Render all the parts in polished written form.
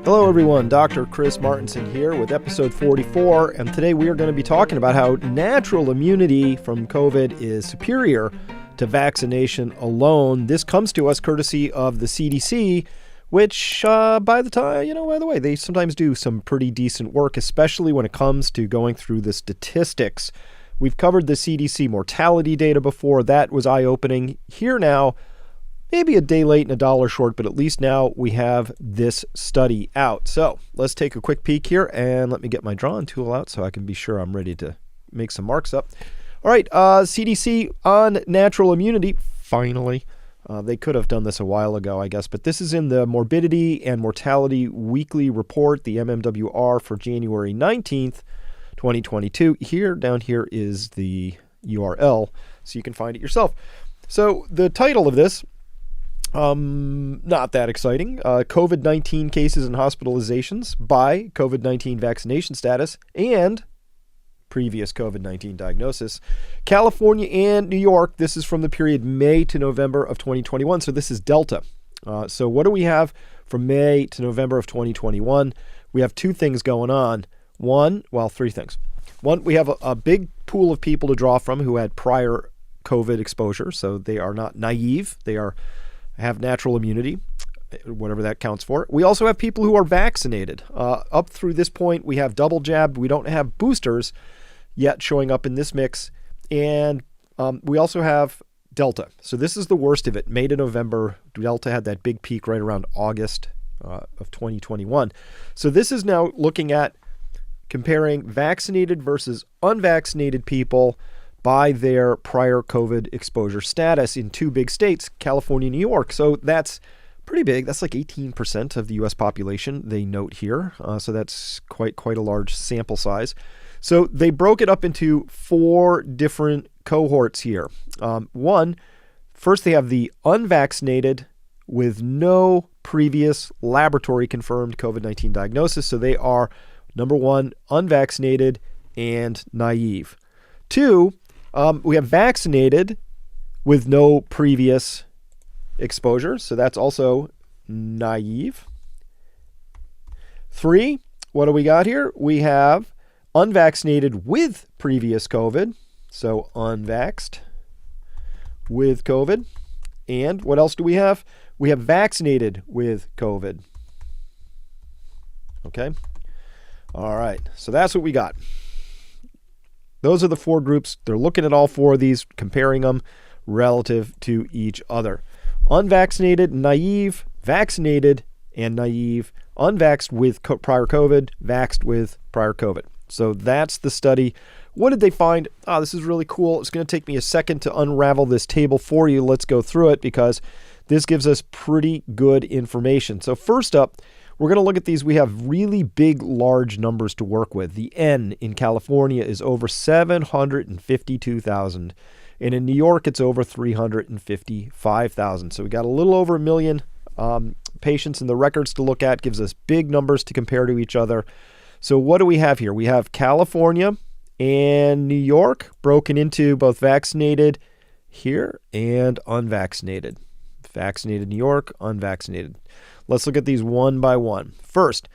Hello everyone, Dr. Chris Martenson here with episode 44, and today we are going to be talking about how natural immunity from COVID is superior to vaccination alone. This comes to us courtesy of the CDC, which, by the way, they sometimes do some pretty decent work, especially when it comes to going through the statistics. We've covered the CDC mortality data before. That was eye-opening. Here now, maybe a day late and a dollar short, but at least now we have this study out. So let's take a quick peek here, and let me get my drawing tool out so I can be sure I'm ready to make some marks up. All right, CDC on natural immunity, finally. They could have done this a while ago, I guess, but this is in the Morbidity and Mortality Weekly Report, the MMWR, for January 19th, 2022. Down here is the URL, so you can find it yourself. So the title of this, not that exciting. COVID-19 cases and hospitalizations by COVID-19 vaccination status and previous COVID-19 diagnosis. California and New York, this is from the period May to November of 2021. So this is Delta. So what do we have from May to November of 2021? We have two things going on. Three things. One, we have a big pool of people to draw from who had prior COVID exposure. So they are not naive. They have natural immunity, whatever that counts for. We also have people who are vaccinated. Up through this point, we have double jabbed. We don't have boosters yet showing up in this mix. And we also have Delta. So this is the worst of it. May to November, Delta had that big peak right around August of 2021. So this is now looking at comparing vaccinated versus unvaccinated people by their prior COVID exposure status in two big states, California and New York. So that's pretty big. That's like 18% of the U.S. population, they note here. So that's quite a large sample size. So they broke it up into four different cohorts here. First they have the unvaccinated with no previous laboratory confirmed COVID-19 diagnosis. So they are, number one, unvaccinated and naive. Two, we have vaccinated with no previous exposure. So that's also naive. Three, what do we got here? We have unvaccinated with previous COVID. So unvaxxed with COVID. And what else do we have? We have vaccinated with COVID. Okay. All right. So that's what we got. Those are the four groups. They're looking at all four of these, comparing them relative to each other. Unvaccinated, naive, vaccinated, and naive, unvaxxed with prior COVID, vaxxed with prior COVID. So that's the study. What did they find? This is really cool. It's going to take me a second to unravel this table for you. Let's go through it because this gives us pretty good information. So first up, we're going to look at these. We have really big, large numbers to work with. The N in California is over 752,000. And in New York, it's over 355,000. So we got a little over 1 million patients in the records to look at. Gives us big numbers to compare to each other. So what do we have here? We have California and New York broken into both vaccinated here and unvaccinated. Vaccinated New York, unvaccinated. Let's look at these one by one. First,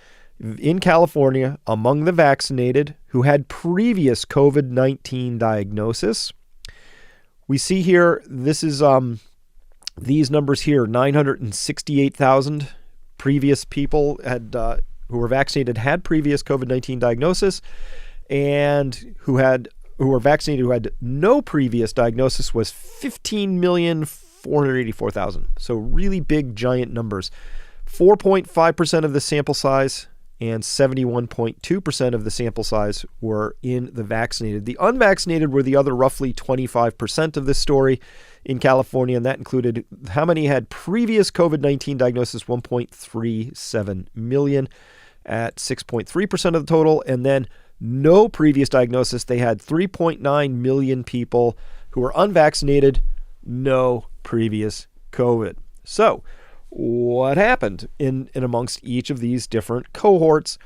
in California, among the vaccinated who had previous COVID-19 diagnosis, we see here, this is these numbers here, 968,000 previous people who were vaccinated had previous COVID-19 diagnosis, and who were vaccinated who had no previous diagnosis was 15,484,000. So really big, giant numbers. 4.5% of the sample size and 71.2% of the sample size were in the vaccinated. The unvaccinated were the other roughly 25% of this story in California, and that included how many had previous COVID-19 diagnosis, 1.37 million at 6.3% of the total, and then no previous diagnosis. They had 3.9 million people who were unvaccinated, no previous COVID. So what happened in amongst each of these different cohorts?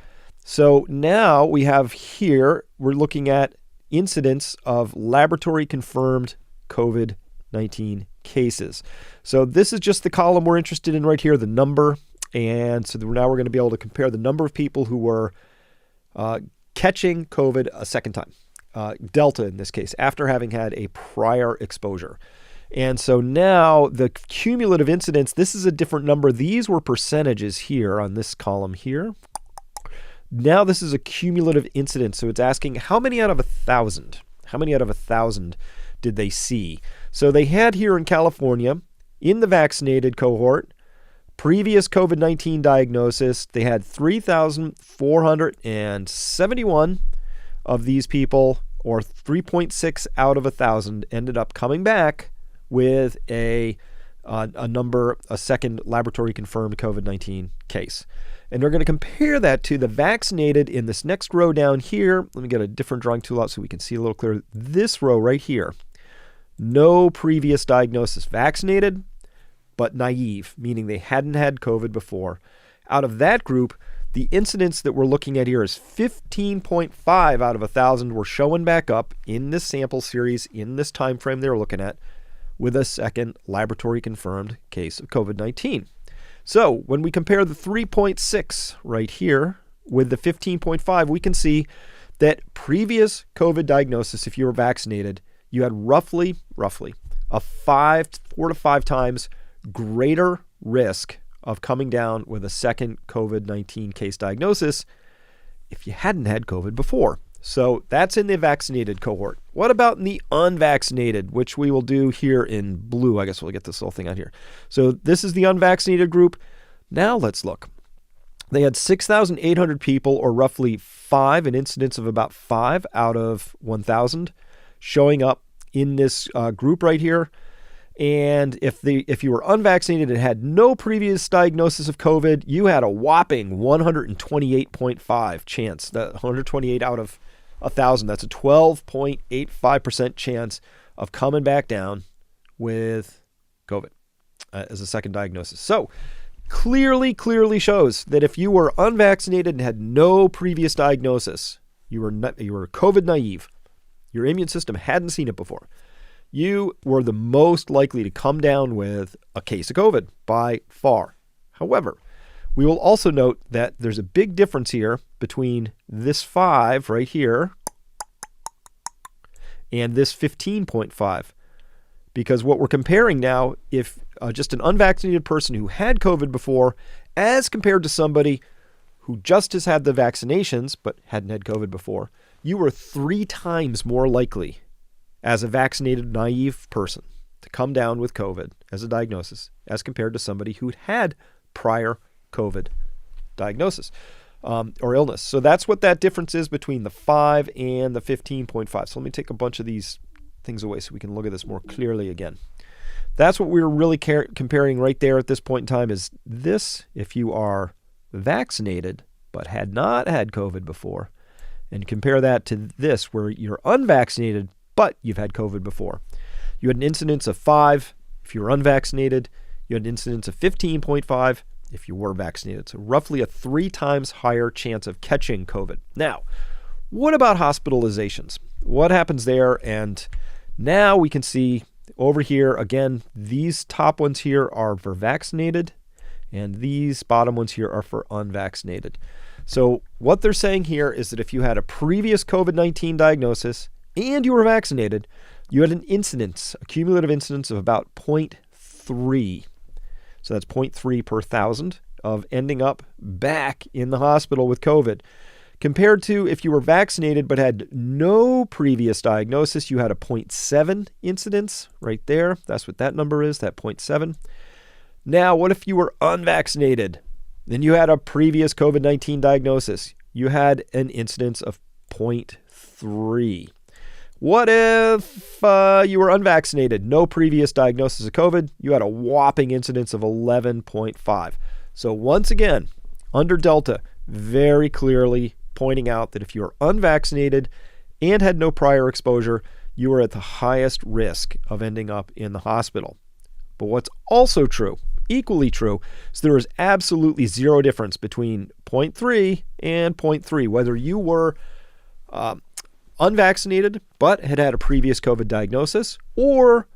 So now we have here, we're looking at incidence of laboratory confirmed COVID-19 cases. So this is just the column we're interested in right here, the number. And so now we're going to be able to compare the number of people who were catching COVID a second time, Delta in this case, after having had a prior exposure. And so now the cumulative incidence, this is a different number. These were percentages here on this column here. Now this is a cumulative incidence. So it's asking how many out of 1,000? How many out of 1,000 did they see? So they had here in California, in the vaccinated cohort, previous COVID-19 diagnosis, they had 3,471 of these people, or 3.6 out of 1,000, ended up coming back with a second laboratory confirmed COVID-19 case. And they're going to compare that to the vaccinated in this next row down here. Let me get a different drawing tool out so we can see a little clearer. This row right here, no previous diagnosis, vaccinated, but naive, meaning they hadn't had COVID before. Out of that group, the incidence that we're looking at here is 15.5 out of 1,000 were showing back up in this sample series, in this time frame they're looking at, with a second laboratory confirmed case of COVID-19. So when we compare the 3.6 right here with the 15.5, we can see that previous COVID diagnosis, if you were vaccinated, you had roughly a 4 to 5 times greater risk of coming down with a second COVID-19 case diagnosis if you hadn't had COVID before. So that's in the vaccinated cohort. What about in the unvaccinated, which we will do here in blue? I guess we'll get this whole thing out here. So this is the unvaccinated group. Now let's look. They had 6,800 people, or roughly an incidence of about 5 out of 1,000 showing up in this group right here. And if you were unvaccinated and had no previous diagnosis of COVID, you had a whopping 128.5 chance. That 128 out of 1,000. That's a 12.85% chance of coming back down with COVID as a second diagnosis. So clearly shows that if you were unvaccinated and had no previous diagnosis, you were COVID naive, your immune system hadn't seen it before, you were the most likely to come down with a case of COVID by far. However, we will also note that there's a big difference here between this 5 right here and this 15.5. Because what we're comparing now, if just an unvaccinated person who had COVID before, as compared to somebody who just has had the vaccinations but hadn't had COVID before, you were 3 times more likely as a vaccinated naive person to come down with COVID as a diagnosis as compared to somebody who'd had prior COVID diagnosis or illness. So that's what that difference is between the 5 and the 15.5. So let me take a bunch of these things away so we can look at this more clearly again. That's what we're really comparing right there at this point in time is this, if you are vaccinated but had not had COVID before, and compare that to this where you're unvaccinated but you've had COVID before. You had an incidence of 5 if you were unvaccinated. You had an incidence of 15.5 if you were vaccinated. So roughly a 3 times higher chance of catching COVID. Now, what about hospitalizations? What happens there? And now we can see over here, again, these top ones here are for vaccinated, and these bottom ones here are for unvaccinated. So what they're saying here is that if you had a previous COVID-19 diagnosis and you were vaccinated, you had an incidence, a cumulative incidence of about 0.3. So that's 0.3 per 1,000 of ending up back in the hospital with COVID. Compared to if you were vaccinated but had no previous diagnosis, you had a 0.7 incidence right there. That's what that number is, that 0.7. Now, what if you were unvaccinated? Then you had a previous COVID-19 diagnosis. You had an incidence of 0.3. What if you were unvaccinated, no previous diagnosis of COVID? You had a whopping incidence of 11.5. So once again, under Delta, very clearly pointing out that if you are unvaccinated and had no prior exposure, you are at the highest risk of ending up in the hospital. But what's also true, equally true, is there is absolutely zero difference between 0.3 and 0.3, whether you were unvaccinated but had had a previous COVID diagnosis, or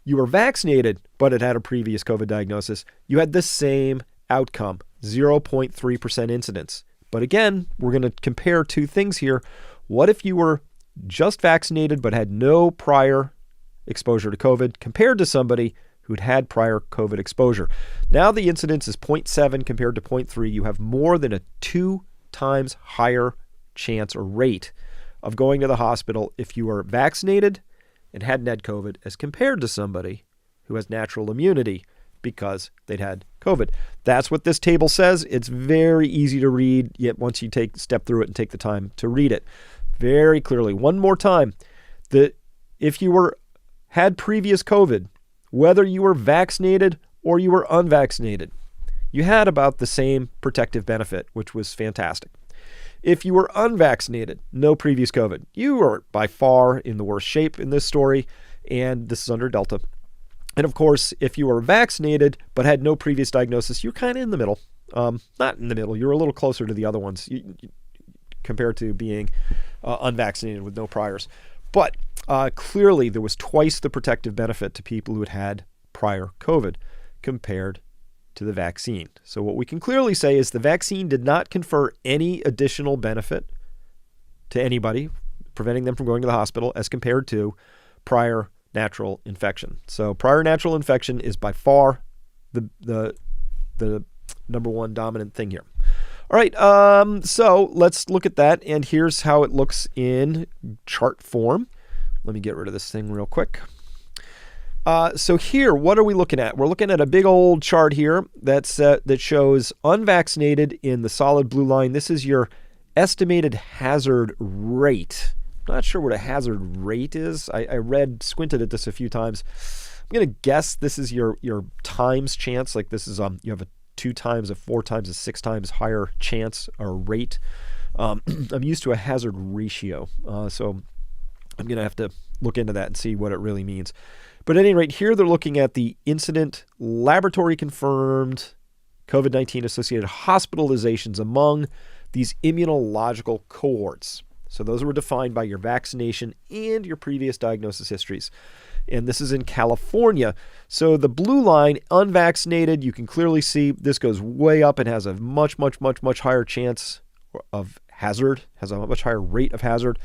you were vaccinated but had had a previous COVID diagnosis. You had the same outcome. 0.3% incidence. But again, we're going to compare two things here. What if you were just vaccinated but had no prior exposure to COVID compared to somebody who'd had prior COVID exposure? Now the incidence is 0.7 compared to 0.3. You have more than a 2 times higher chance or rate of going to the hospital if you are vaccinated and hadn't had COVID as compared to somebody who has natural immunity because they'd had COVID. That's what this table says. It's very easy to read, yet once you step through it and take the time to read it very clearly. One more time, if you had previous COVID, whether you were vaccinated or you were unvaccinated, you had about the same protective benefit, which was fantastic. If you were unvaccinated, no previous COVID, you were by far in the worst shape in this story, and this is under Delta. And of course, if you were vaccinated but had no previous diagnosis, you're kind of in the middle. Not in the middle. You're a little closer to the other ones compared to being unvaccinated with no priors. But clearly, there was twice the protective benefit to people who had prior COVID compared to the vaccine. So what we can clearly say is the vaccine did not confer any additional benefit to anybody, preventing them from going to the hospital as compared to prior natural infection. So prior natural infection is by far the number one dominant thing here. All right, so let's look at that, and here's how it looks in chart form. Let me get rid of this thing real quick. So here, what are we looking at? We're looking at a big old chart here that shows unvaccinated in the solid blue line. This is your estimated hazard rate. I'm not sure what a hazard rate is. I squinted at this a few times. I'm going to guess this is your times chance. Like this is you have a 2 times, a 4 times, a 6 times higher chance or rate. I'm used to a hazard ratio, so I'm going to have to look into that and see what it really means. But at any rate, here they're looking at the incident laboratory confirmed COVID-19 associated hospitalizations among these immunological cohorts. So those were defined by your vaccination and your previous diagnosis histories. And this is in California. So the blue line, unvaccinated, you can clearly see this goes way up and has a much, much, much, much higher chance of hazard, has a much higher rate of hazard.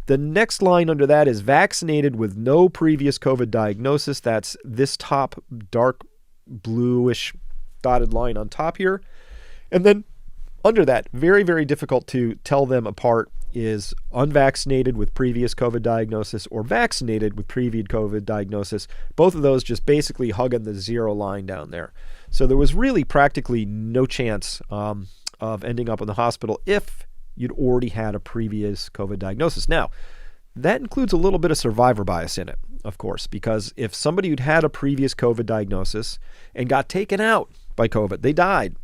The next line under that is vaccinated with no previous COVID diagnosis. That's this top dark bluish dotted line on top here. And then under that, very, very difficult to tell them apart, is unvaccinated with previous COVID diagnosis or vaccinated with previous COVID diagnosis. Both of those just basically hugging the 0 line down there. So there was really practically no chance of ending up in the hospital if you'd already had a previous COVID diagnosis. Now, that includes a little bit of survivor bias in it, of course, because if somebody who'd had a previous COVID diagnosis and got taken out by COVID, they died.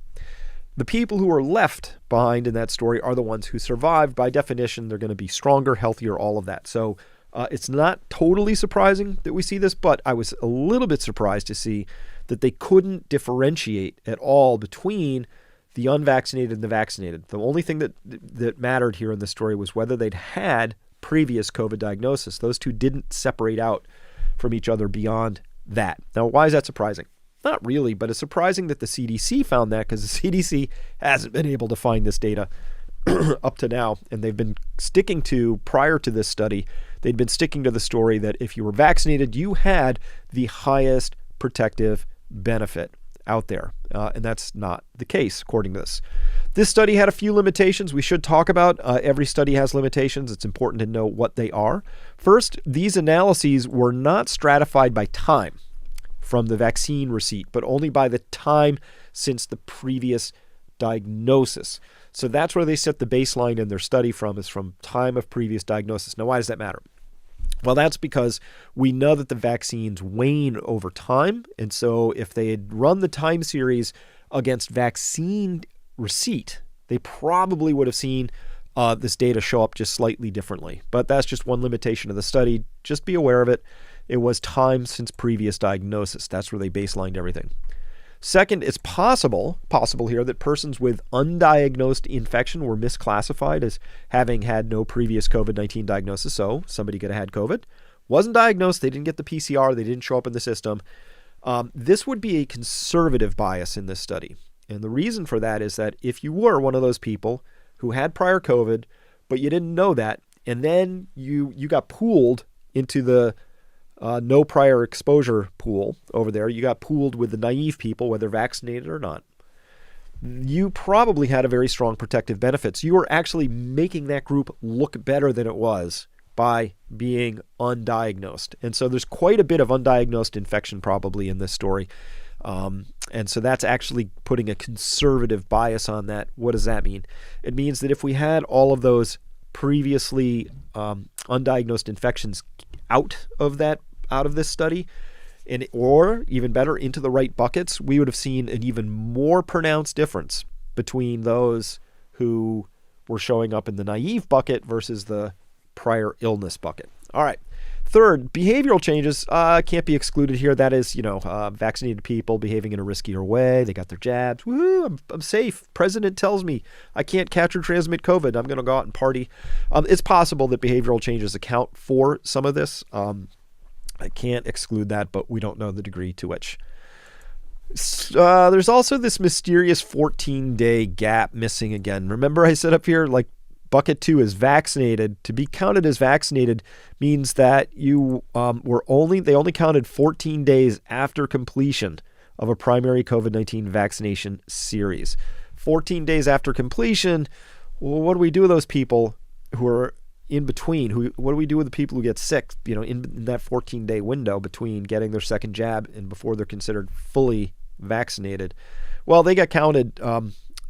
The people who are left behind in that story are the ones who survived. By definition, they're going to be stronger, healthier, all of that. So it's not totally surprising that we see this, but I was a little bit surprised to see that they couldn't differentiate at all between the unvaccinated and the vaccinated. The only thing that mattered here in the story was whether they'd had previous COVID diagnosis. Those two didn't separate out from each other beyond that. Now, why is that surprising? Not really, but it's surprising that the CDC found that, because the CDC hasn't been able to find this data up to now. And they've been sticking to, prior to this study, they'd been sticking to the story that if you were vaccinated, you had the highest protective benefit out there. And that's not the case, according to this. This study had a few limitations we should talk about. Every study has limitations. It's important to know what they are. First, these analyses were not stratified by time from the vaccine receipt, but only by the time since the previous diagnosis. So that's where they set the baseline in their study from, is from time of previous diagnosis. Now, why does that matter? Well, that's because we know that the vaccines wane over time. And so if they had run the time series against vaccine receipt, they probably would have seen this data show up just slightly differently. But that's just one limitation of the study. Just be aware of it. It was time since previous diagnosis. That's where they baselined everything. Second, it's possible here that persons with undiagnosed infection were misclassified as having had no previous COVID-19 diagnosis. So somebody could have had COVID, wasn't diagnosed, they didn't get the PCR, they didn't show up in the system. This would be a conservative bias in this study. And the reason for that is that if you were one of those people who had prior COVID, but you didn't know that, and then you got pooled into the no prior exposure pool over there, you got pooled with the naive people, whether vaccinated or not, you probably had a very strong protective benefits. You were actually making that group look better than it was by being undiagnosed. And so there's quite a bit of undiagnosed infection probably in this story. And so that's actually putting a conservative bias on that. What does that mean? It means that if we had all of those previously undiagnosed infections out of this study, or even better, into the right buckets, we would have seen an even more pronounced difference between those who were showing up in the naive bucket versus the prior illness bucket. All right. Third, behavioral changes can't be excluded here. That is, vaccinated people behaving in a riskier way. They got their jabs. Woo, I'm safe. President tells me I can't catch or transmit COVID. I'm going to go out and party. It's possible that behavioral changes account for some of this. I can't exclude that, but we don't know the degree to which. There's also this mysterious 14-day gap missing again. Remember I said up here, like, bucket 2 is vaccinated. To be counted as vaccinated means that you they only counted 14 days after completion of a primary COVID-19 vaccination series. 14 days after completion, well, what do we do with those people who are in between? What do we do with the people who get sick, in that 14-day window between getting their second jab and before they're considered fully vaccinated? Well, they get counted.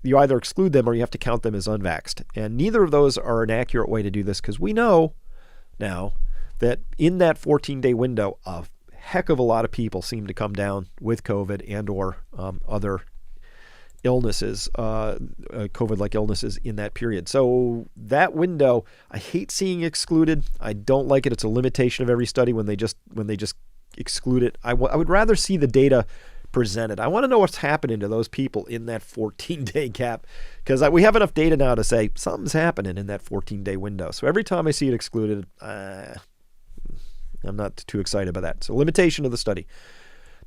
You either exclude them or you have to count them as unvaxxed. And neither of those are an accurate way to do this, because we know now that in that 14-day window, a heck of a lot of people seem to come down with COVID and or other illnesses, COVID-like illnesses in that period. So that window, I hate seeing excluded. I don't like it. It's a limitation of every study when they just exclude it. I would rather see the data presented. I want to know what's happening to those people in that 14-day gap, because we have enough data now to say something's happening in that 14-day window. So every time I see it excluded, I'm not too excited about that. So limitation of the study.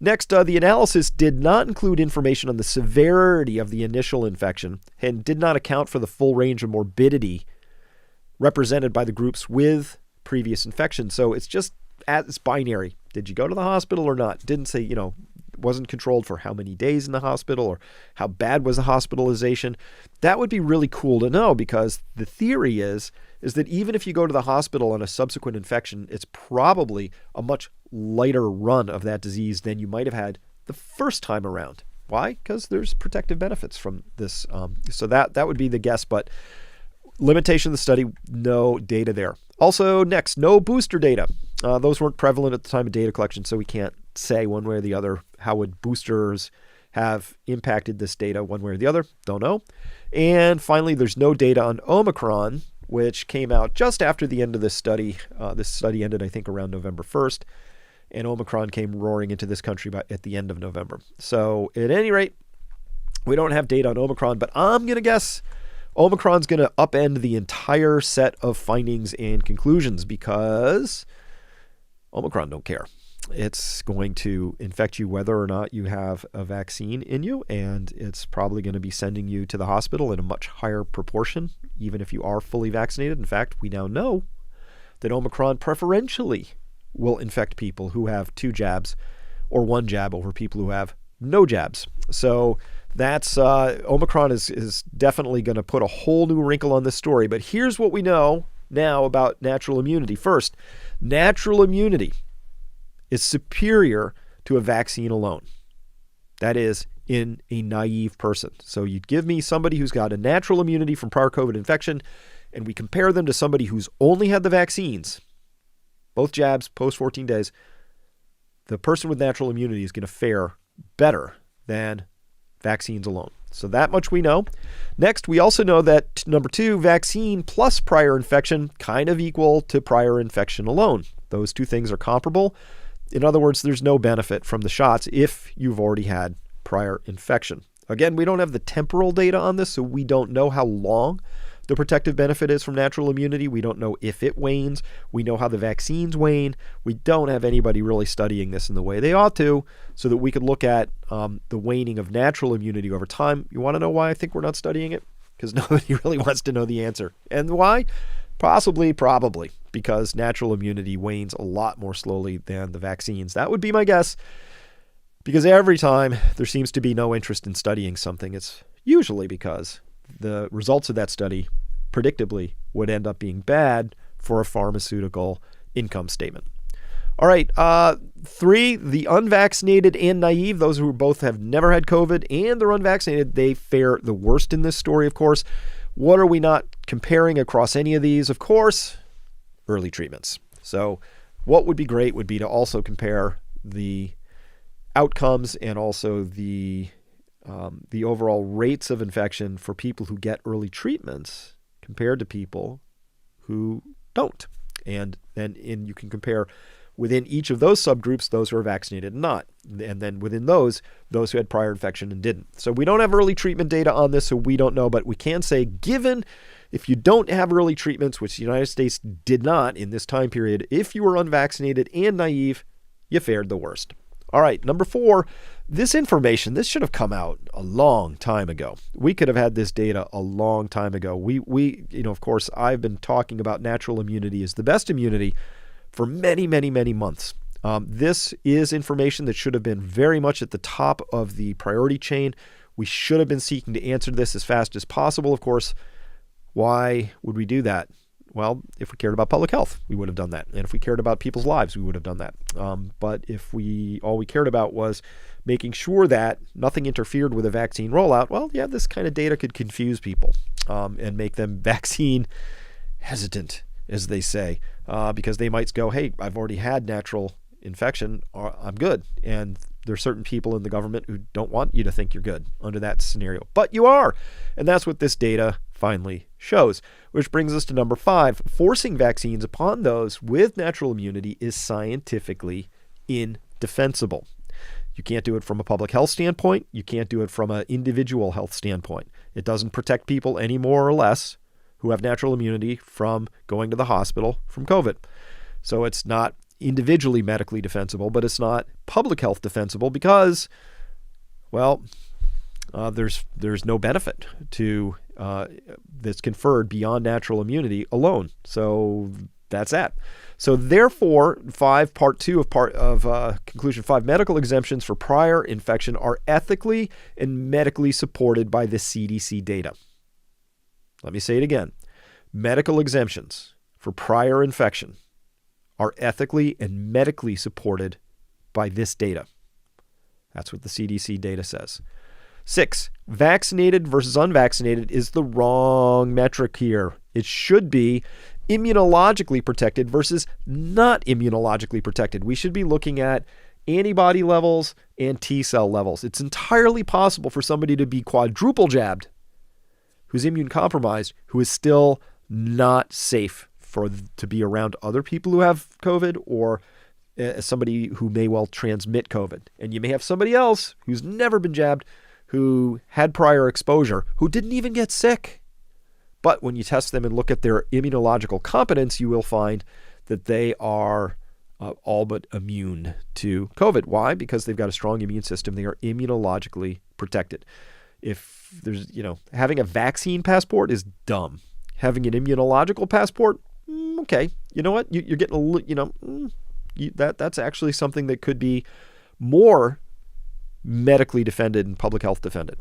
Next, the analysis did not include information on the severity of the initial infection and did not account for the full range of morbidity represented by the groups with previous infection. So it's binary. Did you go to the hospital or not? Didn't say, wasn't controlled for how many days in the hospital or how bad was the hospitalization. That would be really cool to know, because the theory is that even if you go to the hospital on a subsequent infection, it's probably a much lighter run of that disease than you might have had the first time around. Why? Because there's protective benefits from this. So that would be the guess, but limitation of the study, no data there. Also, next, no booster data. Those weren't prevalent at the time of data collection, so we can't say one way or the other how would boosters have impacted this data one way or the other. Don't know. And finally, there's no data on Omicron, which came out just after the end of this study. This study ended, I think, around November 1st, and Omicron came roaring into this country at the end of November. So at any rate, we don't have data on Omicron, but I'm going to guess Omicron's going to upend the entire set of findings and conclusions, because Omicron don't care. It's going to infect you whether or not you have a vaccine in you, and it's probably going to be sending you to the hospital in a much higher proportion, even if you are fully vaccinated. In fact, we now know that Omicron preferentially will infect people who have 2 jabs or 1 jab over people who have no jabs. So that's Omicron is definitely going to put a whole new wrinkle on this story. But here's what we know now about natural immunity. First, natural immunity is superior to a vaccine alone. That is, in a naive person. So you'd give me somebody who's got a natural immunity from prior COVID infection, and we compare them to somebody who's only had the vaccines, both jabs, post 14 days, the person with natural immunity is going to fare better than vaccines alone. So that much we know. Next, we also know that, number 2, vaccine plus prior infection kind of equal to prior infection alone. Those two things are comparable. In other words, there's no benefit from the shots if you've already had prior infection. Again, we don't have the temporal data on this, so we don't know how long the protective benefit is from natural immunity. We don't know if it wanes. We know how the vaccines wane. We don't have anybody really studying this in the way they ought to, so that we could look at the waning of natural immunity over time. You want to know why I think we're not studying it? Because nobody really wants to know the answer. And why? Probably, because natural immunity wanes a lot more slowly than the vaccines. That would be my guess. Because every time there seems to be no interest in studying something, it's usually because the results of that study, predictably, would end up being bad for a pharmaceutical income statement. All right, 3, the unvaccinated and naive, those who both have never had COVID and they're unvaccinated, they fare the worst in this story, of course. What are we not comparing across any of these? Of course, early treatments. So what would be great would be to also compare the outcomes and also the overall rates of infection for people who get early treatments compared to people who don't. And then you can compare within each of those subgroups, those who are vaccinated and not. And then within those who had prior infection and didn't. So we don't have early treatment data on this, so we don't know. But we can say, given if you don't have early treatments, which the United States did not in this time period, if you were unvaccinated and naive, you fared the worst. All right, number 4, this information, this should have come out a long time ago. We could have had this data a long time ago. We of course, I've been talking about natural immunity as the best immunity for many, many, many months. This is information that should have been very much at the top of the priority chain. We should have been seeking to answer this as fast as possible, of course. Why would we do that? Well, if we cared about public health, we would have done that. And if we cared about people's lives, we would have done that. But if all we cared about was making sure that nothing interfered with a vaccine rollout, well, yeah, this kind of data could confuse people and make them vaccine hesitant, as they say, because they might go, hey, I've already had natural infection, I'm good. And there's certain people in the government who don't want you to think you're good under that scenario. But you are. And that's what this data finally shows, which brings us to number 5. Forcing vaccines upon those with natural immunity is scientifically indefensible. You can't do it from a public health standpoint. You can't do it from an individual health standpoint. It doesn't protect people any more or less who have natural immunity from going to the hospital from COVID. So it's not individually medically defensible, but it's not public health defensible because, well, there's no benefit to that's conferred beyond natural immunity alone. So that's that. So therefore, part 2 of conclusion 5, medical exemptions for prior infection are ethically and medically supported by the CDC data. Let me say it again. Medical exemptions for prior infection are ethically and medically supported by this data. That's what the CDC data says. 6, vaccinated versus unvaccinated is the wrong metric here. It should be immunologically protected versus not immunologically protected. We should be looking at antibody levels and T cell levels. It's entirely possible for somebody to be quadruple jabbed, who's immune compromised, who is still not safe to be around other people who have COVID or somebody who may well transmit COVID. And you may have somebody else who's never been jabbed, who had prior exposure, who didn't even get sick. But when you test them and look at their immunological competence, you will find that they are all but immune to COVID. Why? Because they've got a strong immune system. They are immunologically protected. If there's, having a vaccine passport is dumb. Having an immunological passport, okay. You know what? You're getting that's actually something that could be more medically defended and public health defended.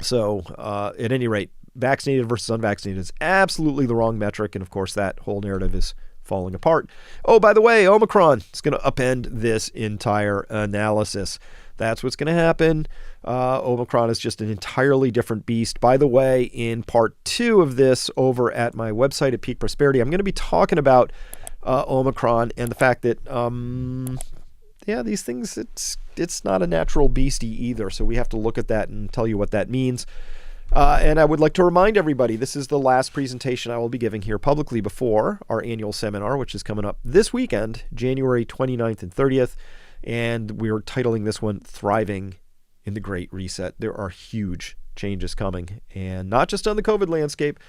So at any rate, vaccinated versus unvaccinated is absolutely the wrong metric. And of course, that whole narrative is falling apart. Oh, by the way, Omicron is going to upend this entire analysis. That's what's going to happen. Omicron is just an entirely different beast. By the way, in part 2 of this over at my website at Peak Prosperity, I'm going to be talking about Omicron and the fact that, these things, it's not a natural beastie either. So we have to look at that and tell you what that means. And I would like to remind everybody, this is the last presentation I will be giving here publicly before our annual seminar, which is coming up this weekend, January 29th and 30th. And we're titling this one, Thriving in the Great Reset. There are huge changes coming, and not just on the COVID landscape,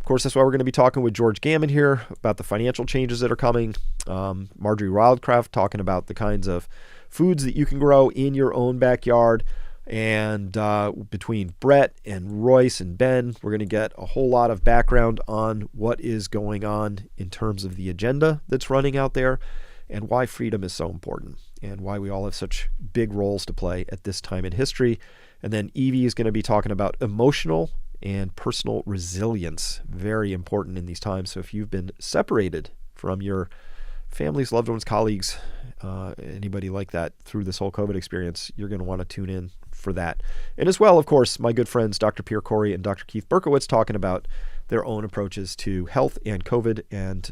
Of course, that's why we're going to be talking with George Gammon here about the financial changes that are coming. Marjorie Wildcraft talking about the kinds of foods that you can grow in your own backyard. And between Brett and Royce and Ben, we're going to get a whole lot of background on what is going on in terms of the agenda that's running out there and why freedom is so important and why we all have such big roles to play at this time in history. And then Evie is going to be talking about emotional and personal resilience, very important in these times. So if you've been separated from your families, loved ones, colleagues, anybody like that through this whole COVID experience, you're going to want to tune in for that. And as well, of course, my good friends, Dr. Pierre Corey and Dr. Keith Berkowitz, talking about their own approaches to health and COVID and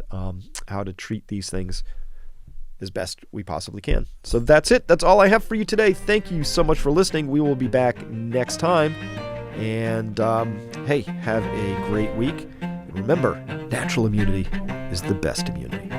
how to treat these things as best we possibly can. So that's it. That's all I have for you today. Thank you so much for listening. We will be back next time. And hey, have a great week. And remember, natural immunity is the best immunity.